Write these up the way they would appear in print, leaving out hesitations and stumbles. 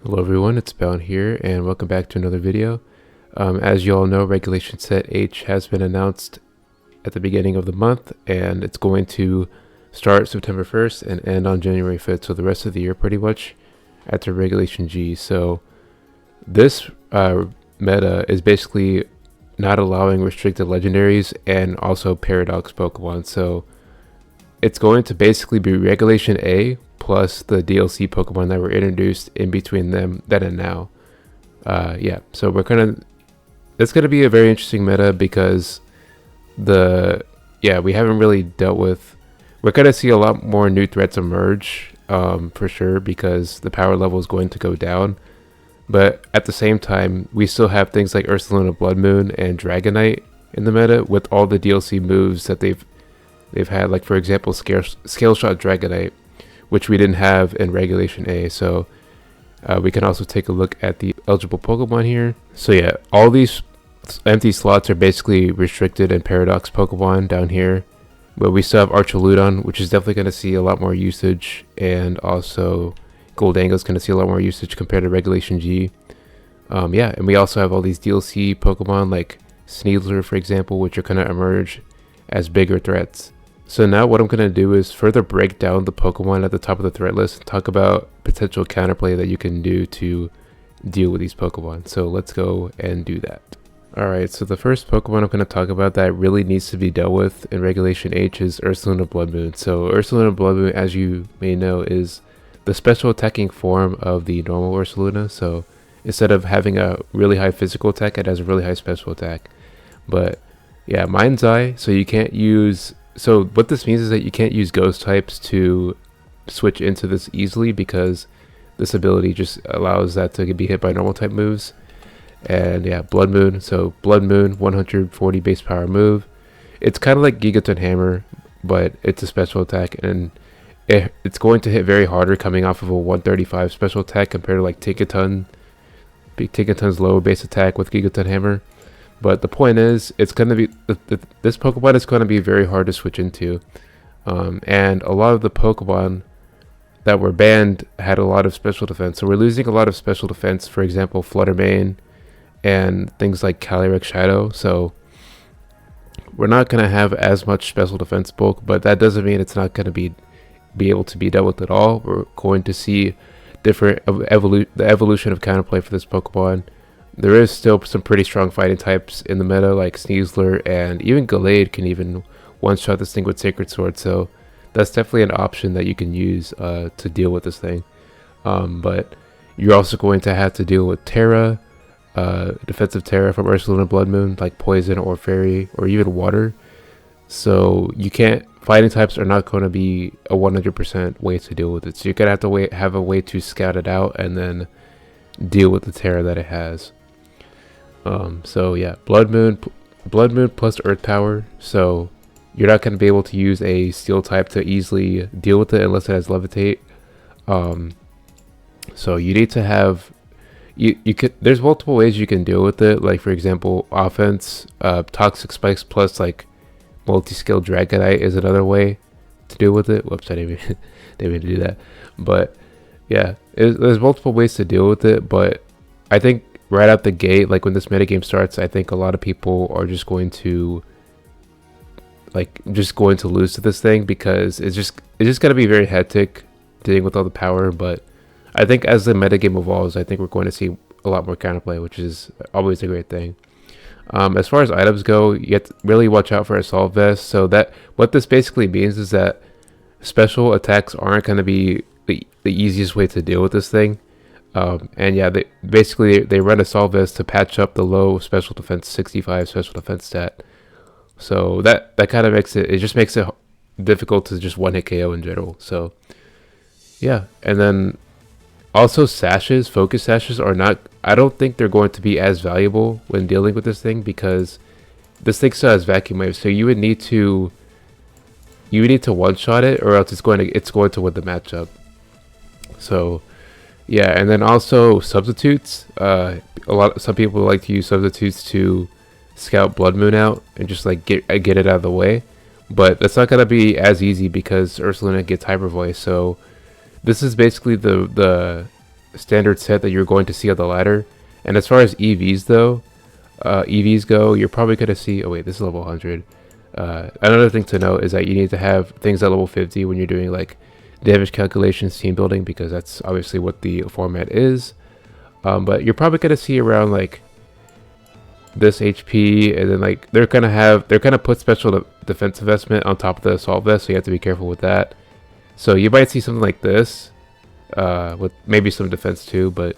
Hello everyone, it's Bound here and welcome back to another video. As you all know, Regulation Set H has been announced at the beginning of the month and it's going to start September 1st and end on January 5th, so the rest of the year pretty much after Regulation G. So this meta is basically not allowing restricted legendaries and also paradox Pokemon. So it's going to basically be Regulation A plus the DLC Pokemon that were introduced in between then and now. Yeah, so it's gonna be a very interesting meta because we haven't really dealt with. We're gonna see a lot more new threats emerge, for sure, because the power level is going to go down. But at the same time, we still have things like Ursaluna Blood Moon and Dragonite in the meta with all the DLC moves that they've had, like for example Scale Shot Dragonite, which we didn't have in Regulation A. So we can also take a look at the eligible Pokemon here. So yeah, all these empty slots are basically restricted in Paradox Pokemon down here. But we still have Archaludon, which is definitely going to see a lot more usage, and also Goldango is going to see a lot more usage compared to Regulation G. Yeah, and we also have all these DLC Pokemon like Sneasler, for example, which are going to emerge as bigger threats. So now what I'm going to do is further break down the Pokemon at the top of the threat list and talk about potential counterplay that you can do to deal with these Pokemon. So let's go and do that. Alright, so the first Pokemon I'm going to talk about that really needs to be dealt with in Regulation H is Ursaluna Blood Moon. So Ursaluna Blood Moon, as you may know, is the special attacking form of the normal Ursaluna. So instead of having a really high physical attack, it has a really high special attack. But yeah, Mind's Eye, so you can't use... So what this means is that you can't use ghost types to switch into this easily because this ability just allows that to be hit by normal type moves. And yeah, Blood Moon. So Blood Moon, 140 base power move. It's kind of like Gigaton Hammer, but it's a special attack, and it's going to hit very harder coming off of a 135 special attack compared to like Tinkaton. Tinkaton's low base attack with Gigaton Hammer. But the point is, it's going to be this Pokemon is going to be very hard to switch into, and a lot of the Pokemon that were banned had a lot of special defense. So we're losing a lot of special defense. For example, Fluttermane and things like Calyrex Shadow. So we're not going to have as much special defense bulk, but that doesn't mean it's not going to be able to be dealt with at all. We're going to see different the evolution of counterplay for this Pokemon. There is still some pretty strong fighting types in the meta, like Sneasler, and even Gallade can even one-shot this thing with Sacred Sword, so that's definitely an option that you can use to deal with this thing. But you're also going to have to deal with Terra, defensive Terra from Ursaluna Blood Moon, like Poison or Fairy, or even Water. So you can't... Fighting types are not going to be a 100% way to deal with it, so you're going to have to have a way to scout it out and then deal with the Terra that it has. So yeah, Blood Moon plus Earth Power. So you're not going to be able to use a Steel type to easily deal with it unless it has Levitate. So you need to have there's multiple ways you can deal with it. Like for example, offense, Toxic Spikes plus like multi-skill Dragonite is another way to deal with it. Whoops, I didn't mean to do that. But yeah, there's multiple ways to deal with it. But I think right out the gate, like when this metagame starts, I think a lot of people are just going to lose to this thing because it's just going to be very hectic dealing with all the power. But I think as the metagame evolves, I think we're going to see a lot more counterplay, which is always a great thing. As far as items go, you have to really watch out for Assault Vest. So that what this basically means is that special attacks aren't going to be the easiest way to deal with this thing. And yeah, they run Assault Vest to patch up the low special defense 65 special defense stat. So that kind of makes it just makes it difficult to just one hit KO in general. So yeah, and then also focus sashes are not... I don't think they're going to be as valuable when dealing with this thing because this thing still has vacuum wave. So you would need to one shot it, or else it's going to win the matchup. So yeah, and then also substitutes. Some people like to use substitutes to scout Blood Moon out and just like get it out of the way, but that's not gonna be as easy because Ursaluna gets Hyper Voice. So this is basically the standard set that you're going to see on the ladder. And as far as EVs go, you're probably going to see. Oh wait, this is level 100. Another thing to note is that you need to have things at level 50 when you're doing like damage calculations, team building, because that's obviously what the format is. But you're probably going to see around like this HP, and then like they're gonna put special defense investment on top of the assault vest, so you have to be careful with that. So you might see something like this, with maybe some defense too, but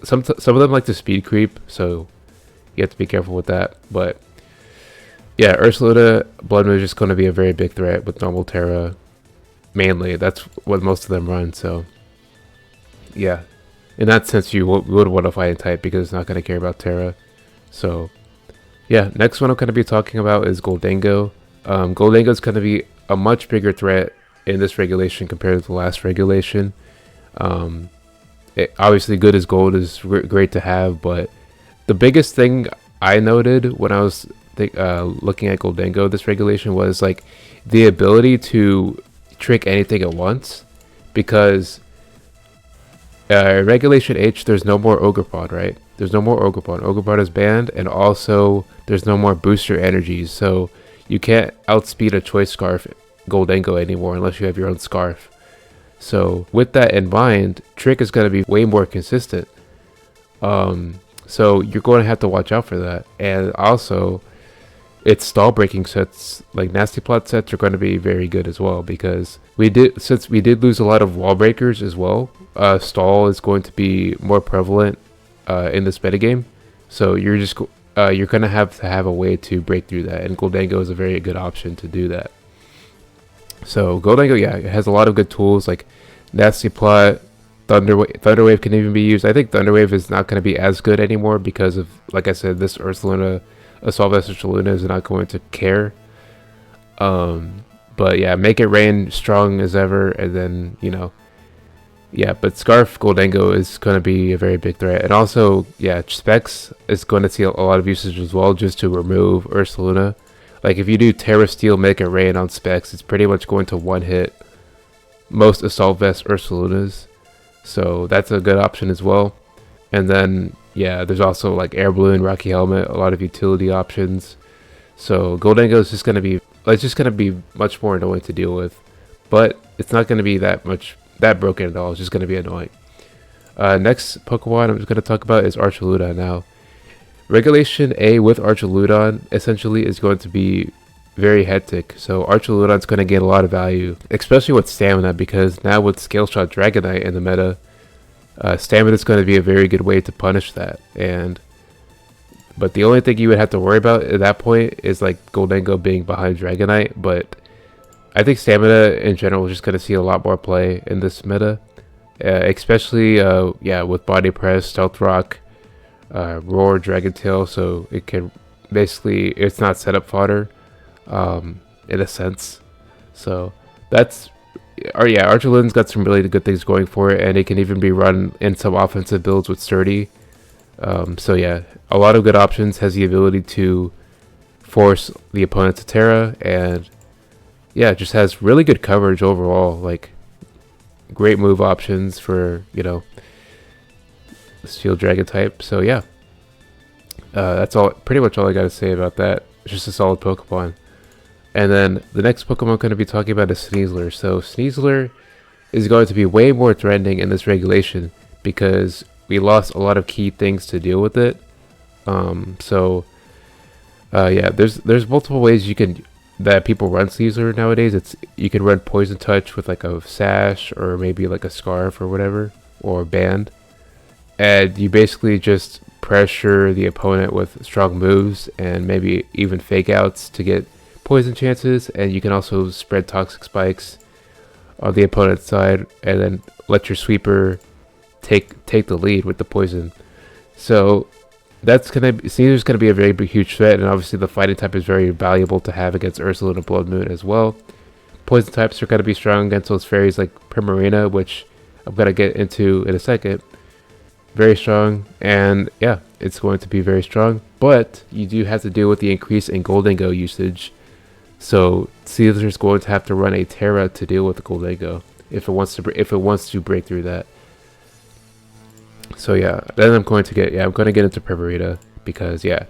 some of them like to speed creep, so you have to be careful with that. But yeah, Ursaluna Blood Moon is just going to be a very big threat with normal Terra. Mainly, that's what most of them run. So yeah, in that sense, you would want to fighting type because it's not going to care about Terra. So yeah, next one I'm going to be talking about is Gholdengo. Gholdengo is going to be a much bigger threat in this regulation compared to the last regulation. Obviously, good as gold is great to have, but the biggest thing I noted when I was looking at Gholdengo this regulation was like the ability to trick anything at once, because regulation H, there's no more Ogerpon, right? There's no more Ogerpon. Ogerpon is banned, and also there's no more booster energies, so you can't outspeed a choice scarf Gholdengo anymore unless you have your own scarf. So with that in mind, trick is going to be way more consistent. So you're going to have to watch out for that. And also, its stall breaking sets, like Nasty Plot sets, are going to be very good as well, because since we did lose a lot of wall breakers as well, stall is going to be more prevalent in this metagame. So you're going to have a way to break through that, and Gholdengo is a very good option to do that. So Gholdengo, yeah, it has a lot of good tools like Nasty Plot. Thunderwave can even be used. I think Thunderwave is not going to be as good anymore because of, like I said, this Ursaluna, Assault Vest Ursaluna is not going to care. But yeah, make it rain strong as ever, and then, yeah, but Scarf Gholdengo is going to be a very big threat. And also, yeah, Specs is going to see a lot of usage as well, just to remove Ursaluna. Like if you do Terra Steel Make It Rain on Specs, it's pretty much going to one-hit most Assault Vest Ursalunas. So that's a good option as well. And then, yeah, there's also like Air Balloon, Rocky Helmet, a lot of utility options. So Gholdengo is just going to be much more annoying to deal with. But it's not going to be that broken at all. It's just going to be annoying. Next Pokemon I'm just going to talk about is Archaludon now. Regulation A with Archaludon essentially is going to be very hectic. So Archaludon's going to gain a lot of value, especially with Stamina, because now with Scale Shot Dragonite in the meta, Stamina is going to be a very good way to punish that. But the only thing you would have to worry about at that point is like Gholdengo being behind Dragonite. But I think Stamina in general is just going to see a lot more play in this meta, especially with Body Press, Stealth Rock, Roar, Dragon Tail, so it can basically, it's not setup fodder in a sense. So that's Archaludon's got some really good things going for it, and it can even be run in some offensive builds with Sturdy. So yeah, a lot of good options. Has the ability to force the opponent to Terra, and yeah, just has really good coverage overall. Like great move options for Steel Dragon type. So yeah, that's pretty much all I gotta say about that. It's just a solid Pokemon. And then the next Pokemon I'm going to be talking about is Sneasler. So Sneasler is going to be way more threatening in this regulation because we lost a lot of key things to deal with it. Yeah, there's multiple ways that people run Sneasler nowadays. You can run Poison Touch with like a sash or maybe like a scarf or whatever, or band. And you basically just pressure the opponent with strong moves and maybe even fake outs to get poison chances, and you can also spread toxic spikes on the opponent's side and then let your sweeper take the lead with the poison. So Sneasler's gonna be a very huge threat, and obviously the fighting type is very valuable to have against Ursaluna and Blood Moon as well. Poison types are gonna be strong against those fairies like Primarina, which I'm gonna get into in a second. Very strong, and yeah, it's going to be very strong, but you do have to deal with the increase in Gholdengo usage. So Sneasler is going to have to run a Terra to deal with the Gholdengo if it wants to break through that. So yeah, then I'm going to get into Primarina because yeah,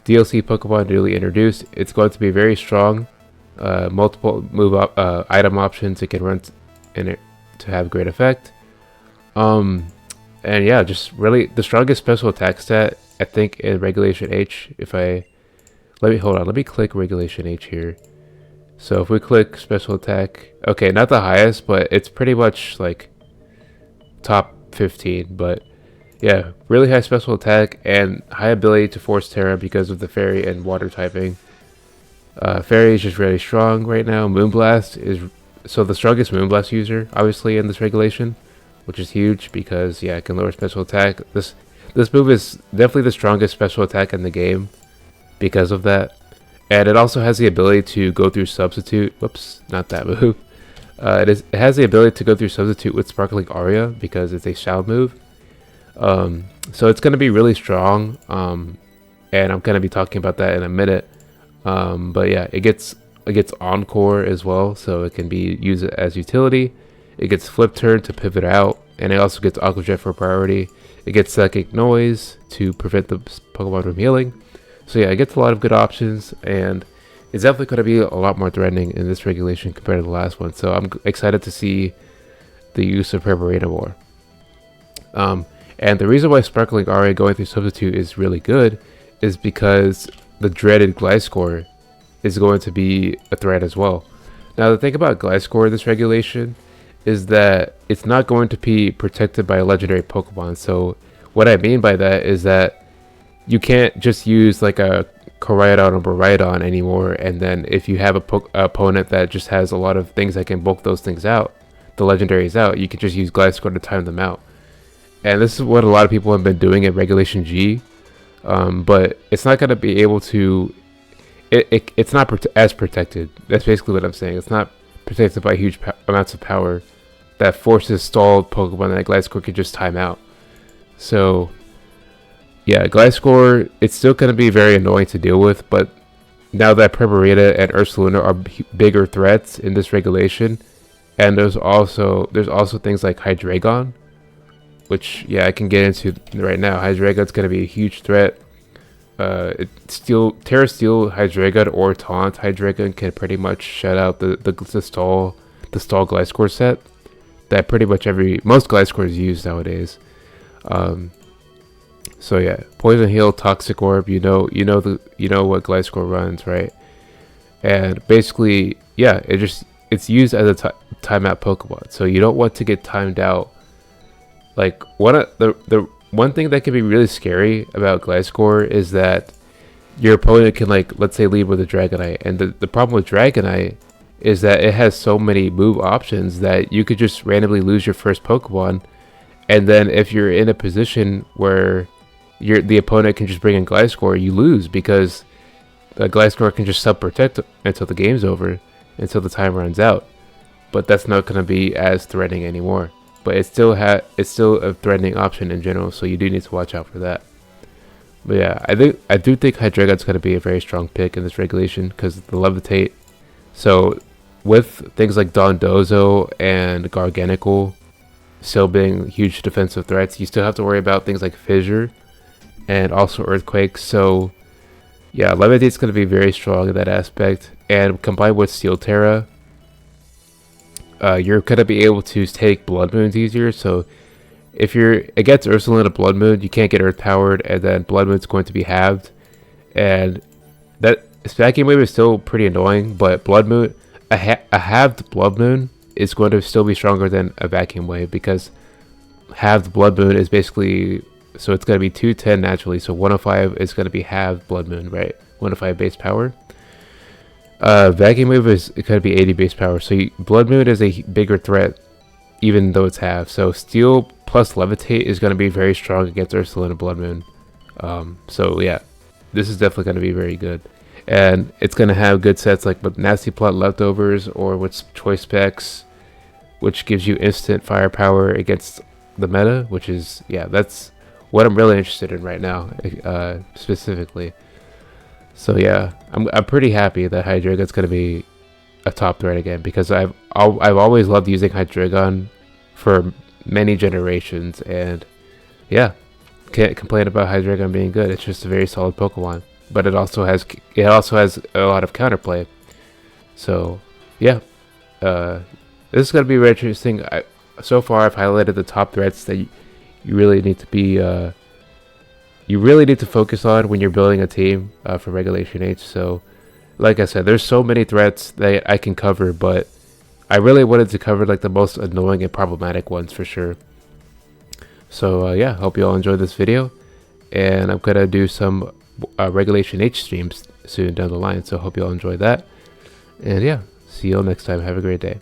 DLC Pokemon newly introduced. It's going to be very strong. Multiple item options it can run in it to have great effect. And yeah, just really the strongest special attack stat I think in Regulation H. If I let me click Regulation H here. So if we click special attack, okay, not the highest, but it's pretty much like top 15. But yeah, really high special attack and high ability to force Terra because of the fairy and water typing. Fairy is just really strong right now. Moonblast is so the strongest Moonblast user, obviously, in this regulation, which is huge because yeah, it can lower special attack. This move is definitely the strongest special attack in the game because of that, and it also has the ability to go through substitute. Whoops, not that move. It has the ability to go through substitute with Sparkling Aria because it's a sound move. So it's going to be really strong, and I'm going to be talking about that in a minute. But yeah, it gets Encore as well, so it can be used as utility. It gets Flip Turn to pivot out, and it also gets Aqua Jet for priority. It gets Psychic Noise to prevent the Pokemon from healing. So yeah, it gets a lot of good options, and it's definitely going to be a lot more threatening in this regulation compared to the last one. So I'm excited to see the use of Primarina more. And the reason why Sparkling Aria going through substitute is really good is because the dreaded Gliscor is going to be a threat as well. Now the thing about Gliscor in this regulation is that it's not going to be protected by a legendary Pokemon. So what I mean by that is that you can't just use like a Koraidon or Miraidon anymore, and then if you have a opponent that just has a lot of things that can bulk those things out, the legendaries out, you can just use Gliscor to time them out. And this is what a lot of people have been doing in Regulation G. But it's not going to be able to. It's not as protected. That's basically what I'm saying. It's not protected by huge amounts of power that forces stalled Pokemon that Gliscor can just time out. So, yeah, Gliscor, it's still going to be very annoying to deal with. But now that Primarina and Ursaluna are bigger threats in this regulation, and there's also things like Hydreigon, which yeah, I can get into right now. Hydreigon's going to be a huge threat. Terra Steel Hydreigon or Taunt Hydreigon can pretty much shut out the stall Gliscor set that pretty much most Gliscors use nowadays. So yeah, Poison Heal, Toxic Orb, you know what Gliscor runs, right? And basically, yeah, it's used as a timeout Pokemon, so you don't want to get timed out. Like the one thing that can be really scary about Gliscor is that your opponent can, like, let's say lead with a Dragonite, and the problem with Dragonite is that it has so many move options that you could just randomly lose your first Pokemon, and then if you're in a position where the opponent can just bring in Gliscor, you lose because the Gliscor can just sub-protect until the game's over, until the time runs out. But that's not going to be as threatening anymore. But it's still a threatening option in general, so you do need to watch out for that. But yeah, I do think Hydreigon's going to be a very strong pick in this regulation because of the Levitate. So with things like Dondozo and Garganacl still being huge defensive threats, you still have to worry about things like Fissure and also Earthquake. So yeah, Levitate's going to be very strong in that aspect, and combined with Steel Terra, you're going to be able to take Blood Moons easier. So if you're against Ursaluna Blood Moon, you can't get Earth Powered, and then Blood Moon's going to be halved. And that Vacuum Wave is still pretty annoying, but Blood Moon, a halved Blood Moon is going to still be stronger than a Vacuum Wave, because halved Blood Moon is basically, so it's going to be 210 naturally, so 105 is going to be halved Blood Moon, right? 105 base power. Vacuum Wave is going to be 80 base power, so Blood Moon is a bigger threat even though it's half. So Steel plus Levitate is going to be very strong against Ursaluna Blood Moon. So yeah, this is definitely going to be very good, and it's going to have good sets like with Nasty Plot Leftovers or with Choice Specs, which gives you instant firepower against the meta, which is, yeah, that's what I'm really interested in right now, specifically. So yeah, I'm pretty happy that Hydreigon's going to be a top threat again, because I've always loved using Hydreigon for many generations, and yeah, can't complain about Hydreigon being good. It's just a very solid Pokemon, but it also has a lot of counterplay. So yeah, uh, this is gonna be very interesting. So far, I've highlighted the top threats that you really need to be you really need to focus on when you're building a team for Regulation H. So, like I said, there's so many threats that I can cover, but I really wanted to cover like the most annoying and problematic ones for sure. So yeah, hope you all enjoyed this video, and I'm gonna do some Regulation H streams soon down the line. So hope you all enjoy that, and yeah, see you all next time. Have a great day.